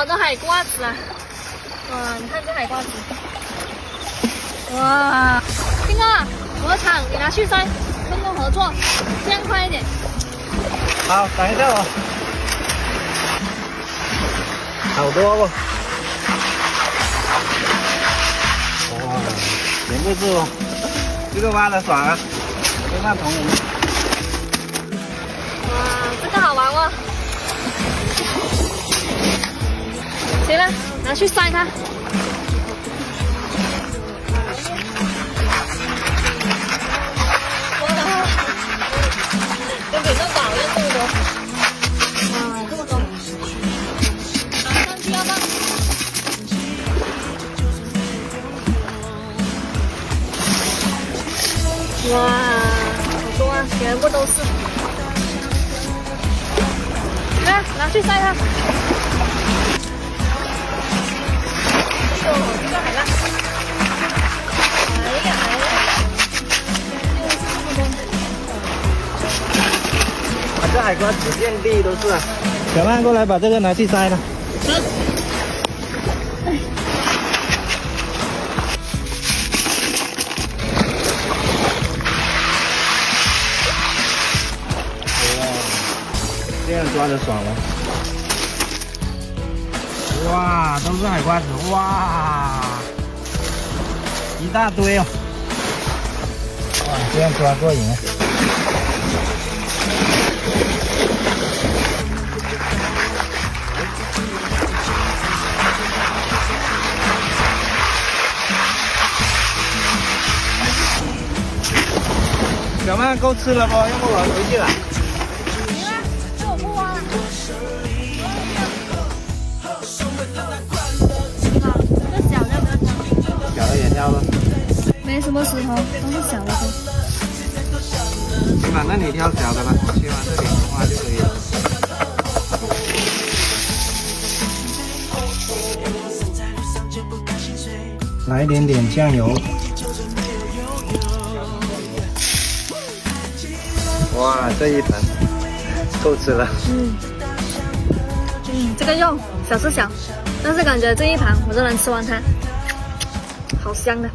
好多海瓜子啊！哇，你看这海瓜子。哇，斌哥，我的场你拿去塞，分工合作，这样快一点。好，等一下我。好多哦。哇，全部是哦，这个挖的爽啊！就看同人。哇，这个好玩哦。行了，拿去塞它。跟给这宝一样这么多，哇，这么多，拿上去要不？哇，好多啊，全部都是。来，拿去晒它。这个海浪，哎呀哎呀，这海瓜子遍地都是啊！小曼过来把这个拿去塞了。哇，这样抓的爽了！哇，都是海瓜子，哇，一大堆哦！哇，这样抓过瘾啊！小曼够吃了不？要不我回去了。行了，那我不挖了。好，这小的不要挑。小的也挑了。没什么石头，都是小的多。反正你挑小的吧，我切完这里挖就可以了。来一点点酱油。哇，这一盆够吃了。这个肉小是小，但是感觉这一盘我就能吃完它，好香的。